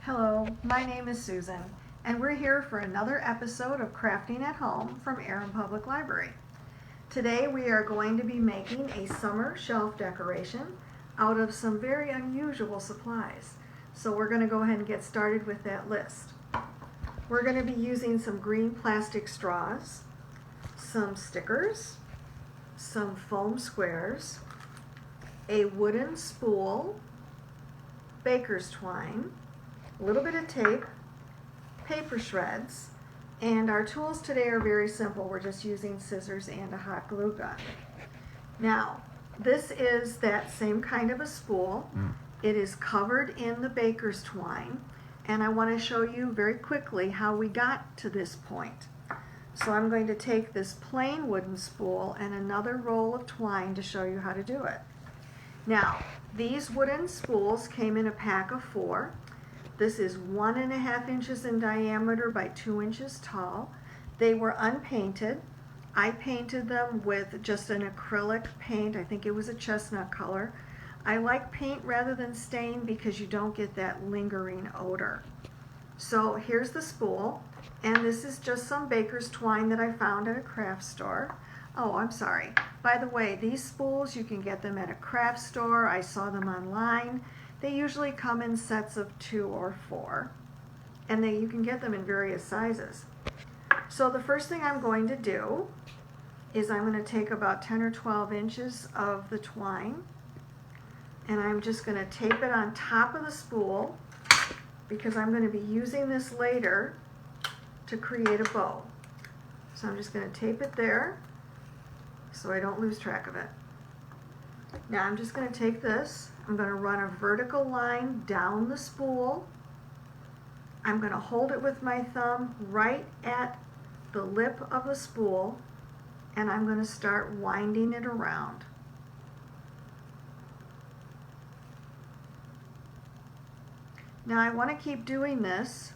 Hello, my name is Susan, and we're here for another episode of Crafting at Home from Erin Public Library. Today we are going to be making a summer shelf decoration out of some very unusual supplies. So we're going to go ahead and get started with that list. We're going to be using some green plastic straws, some stickers, some foam squares, a wooden spool, baker's twine, a little bit of tape, paper shreds, and our tools today are very simple. We're just using scissors and a hot glue gun. Now, this is that same kind of a spool. It is covered in the baker's twine, and I want to show you very quickly how we got to this point. So I'm going to take this plain wooden spool and another roll of twine to show you how to do it. Now, these wooden spools came in a pack of 4. This is 1.5 inches in diameter by 2 inches tall. They were unpainted. I painted them with just an acrylic paint. I think it was a chestnut color. I like paint rather than stain because you don't get that lingering odor. So here's the spool, and this is just some baker's twine that I found at a craft store. Oh, I'm sorry. By the way, these spools, you can get them at a craft store. I saw them online. They usually come in sets of 2 or 4, and you can get them in various sizes. So the first thing I'm going to do is I'm going to take about 10 or 12 inches of the twine, and I'm just going to tape it on top of the spool because I'm going to be using this later to create a bow. So I'm just going to tape it there so I don't lose track of it. Now I'm just going to take this, I'm going to run a vertical line down the spool. I'm going to hold it with my thumb right at the lip of the spool, and I'm going to start winding it around. Now I want to keep doing this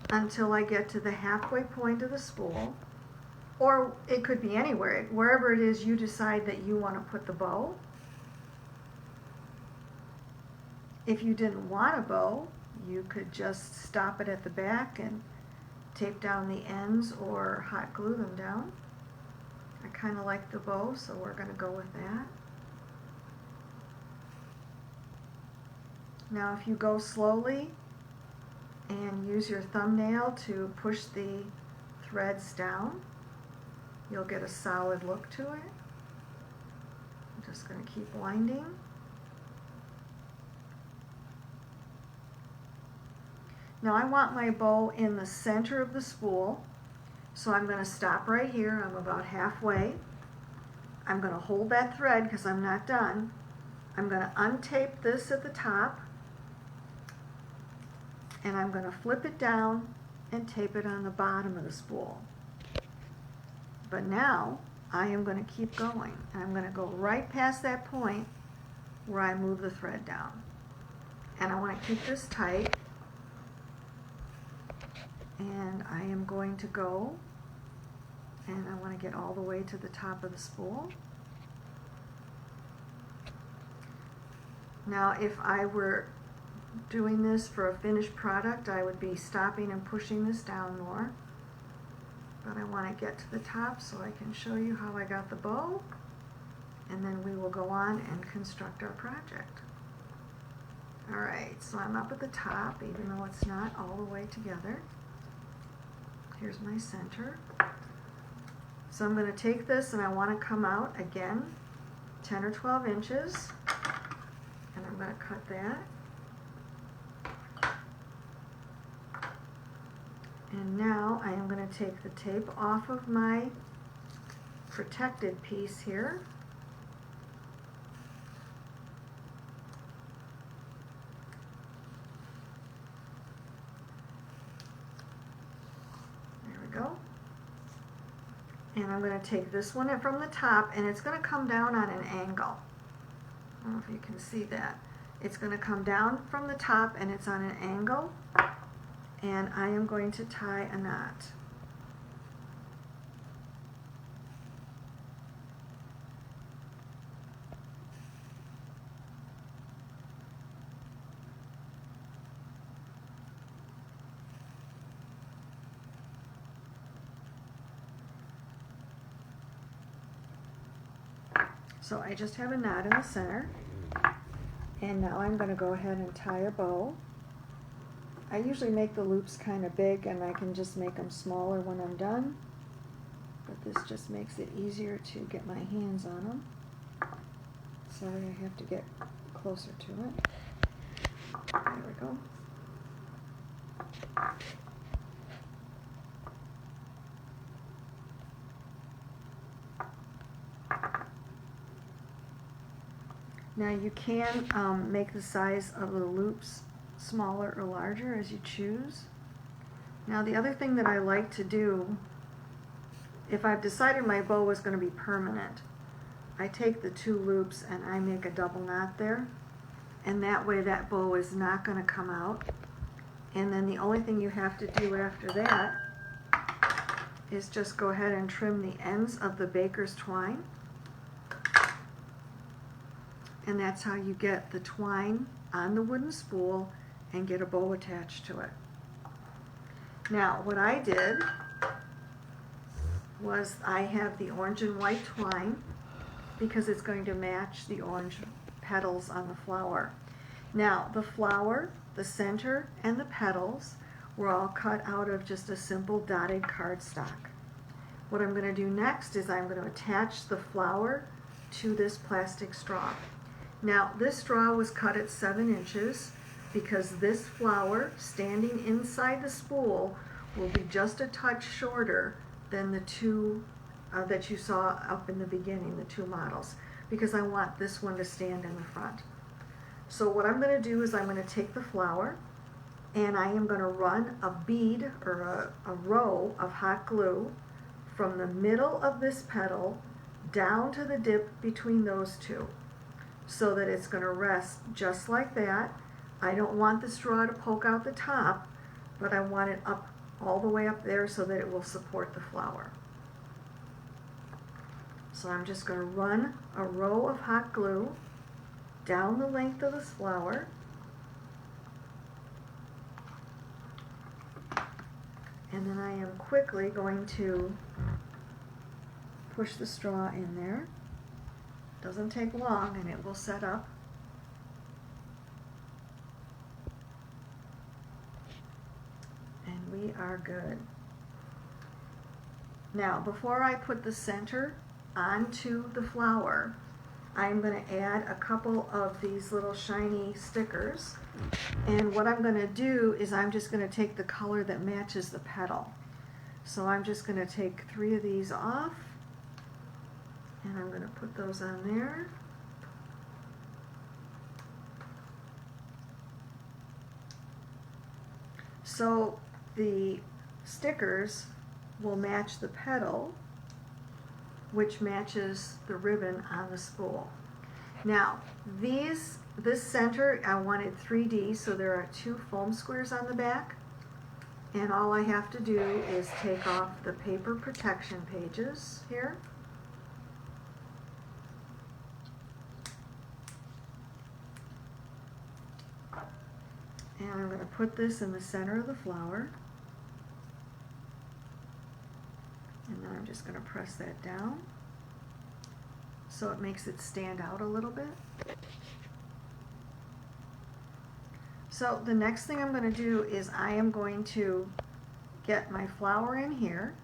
until I get to the halfway point of the spool, or it could be anywhere, wherever it is you decide that you want to put the bow. If you didn't want a bow, you could just stop it at the back and tape down the ends or hot glue them down. I kind of like the bow, so we're going to go with that. Now if you go slowly and use your thumbnail to push the threads down, you'll get a solid look to it. I'm just going to keep winding. Now I want my bow in the center of the spool, so I'm going to stop right here. I'm about halfway. I'm going to hold that thread because I'm not done. I'm going to untape this at the top, and I'm going to flip it down and tape it on the bottom of the spool. But now I am going to keep going, and I'm going to go right past that point where I move the thread down. And I want to keep this tight, and I am going to go, and I want to get all the way to the top of the spool. Now if I were doing this for a finished product, I would be stopping and pushing this down more. But I want to get to the top so I can show you how I got the bow, and then we will go on and construct our project. Alright, so I'm up at the top, even though it's not all the way together. Here's my center. So I'm going to take this and I want to come out again 10 or 12 inches, and I'm going to cut that. And now I am going to take the tape off of my protected piece here. There we go. And I'm going to take this one from the top, and it's going to come down on an angle. I don't know if you can see that. It's going to come down from the top, and it's on an angle. And I am going to tie a knot. So I just have a knot in the center, and now I'm going to go ahead and tie a bow. I usually make the loops kind of big, and I can just make them smaller when I'm done, but this just makes it easier to get my hands on them. Sorry, I have to get closer to it. There we go. Now you can make the size of the loops smaller or larger as you choose. Now the other thing that I like to do, if I've decided my bow is going to be permanent, I take the two loops and I make a double knot there, and that way that bow is not going to come out. And then the only thing you have to do after that is just go ahead and trim the ends of the baker's twine. And that's how you get the twine on the wooden spool and get a bow attached to it. Now, what I did was I have the orange and white twine because it's going to match the orange petals on the flower. Now, the flower, the center, and the petals were all cut out of just a simple dotted cardstock. What I'm going to do next is I'm going to attach the flower to this plastic straw. Now, this straw was cut at 7 inches because this flower standing inside the spool will be just a touch shorter than the two that you saw up in the beginning, the two models, because I want this one to stand in the front. So what I'm going to do is I'm going to take the flower and I am going to run a bead or a row of hot glue from the middle of this petal down to the dip between those two, so that it's going to rest just like that. I don't want the straw to poke out the top, but I want it up all the way up there so that it will support the flower. So I'm just going to run a row of hot glue down the length of this flower, and then I am quickly going to push the straw in there. Doesn't take long and it will set up. And we are good. Now, before I put the center onto the flower, I'm going to add a couple of these little shiny stickers. And what I'm going to do is I'm just going to take the color that matches the petal. So I'm just going to take 3 of these off. And I'm going to put those on there. So the stickers will match the petal, which matches the ribbon on the spool. Now, this center, I wanted 3D, so there are 2 foam squares on the back. And all I have to do is take off the paper protection pages here. And I'm going to put this in the center of the flower. And then I'm just going to press that down so it makes it stand out a little bit. So the next thing I'm going to do is I am going to get my flower in here.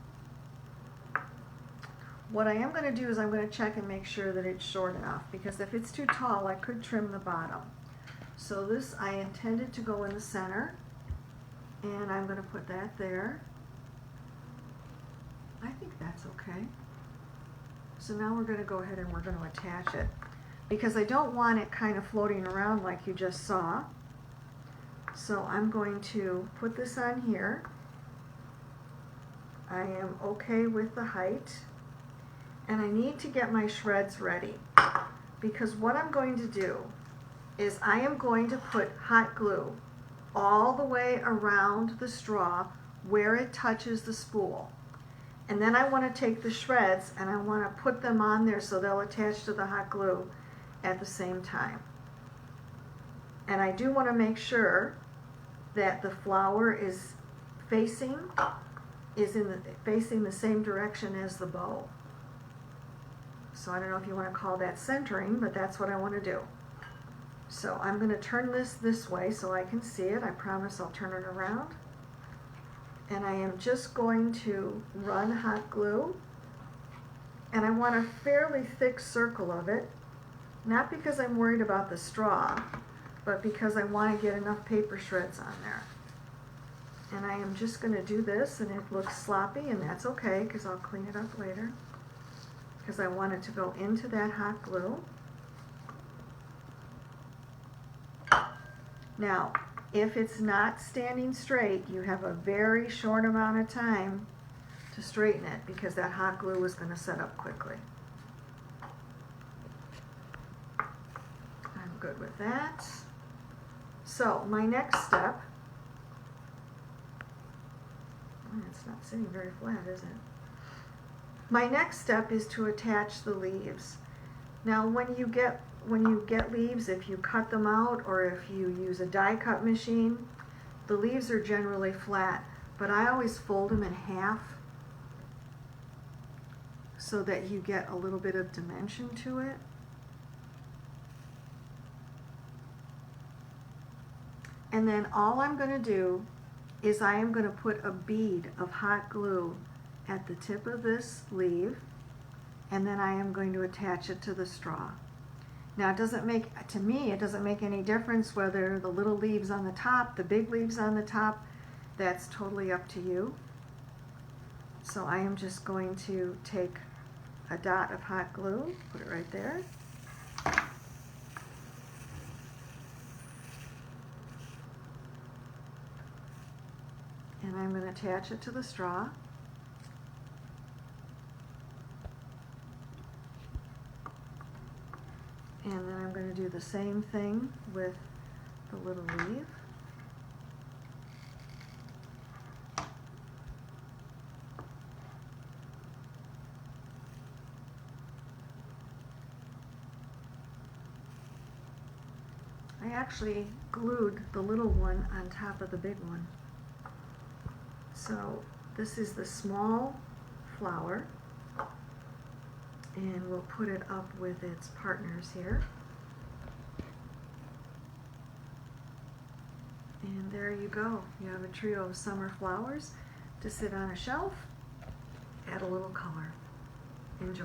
What I am going to do is I'm going to check and make sure that it's short enough, because if it's too tall I could trim the bottom. So this I intended to go in the center, and I'm going to put that there. I think that's okay. So now we're going to go ahead and we're going to attach it, because I don't want it kind of floating around like you just saw. So I'm going to put this on here. I am okay with the height, and I need to get my shreds ready, because what I'm going to do is I am going to put hot glue all the way around the straw where it touches the spool. And then I want to take the shreds and I want to put them on there so they'll attach to the hot glue at the same time. And I do want to make sure that the flower is facing the same direction as the bow. So I don't know if you want to call that centering, but that's what I want to do. So I'm going to turn this way so I can see it. I promise I'll turn it around. And I am just going to run hot glue. And I want a fairly thick circle of it, not because I'm worried about the straw, but because I want to get enough paper shreds on there. And I am just going to do this, and it looks sloppy, and that's okay because I'll clean it up later, because I want it to go into that hot glue. Now, if it's not standing straight, you have a very short amount of time to straighten it because that hot glue is going to set up quickly. I'm good with that. So my next step, it's not sitting very flat, is it? My next step is to attach the leaves. Now when you get leaves, if you cut them out or if you use a die cut machine, the leaves are generally flat, but I always fold them in half so that you get a little bit of dimension to it. And then all I'm going to do is I am going to put a bead of hot glue at the tip of this leaf, and then I am going to attach it to the straw. Now it doesn't make any difference whether the little leaves on the top, the big leaves on the top, that's totally up to you. So I am just going to take a dot of hot glue, put it right there. And I'm going to attach it to the straw. And then I'm going to do the same thing with the little leaf. I actually glued the little one on top of the big one. So this is the small flower, and we'll put it up with its partners here. And there you go. You have a trio of summer flowers to sit on a shelf. Add a little color. Enjoy.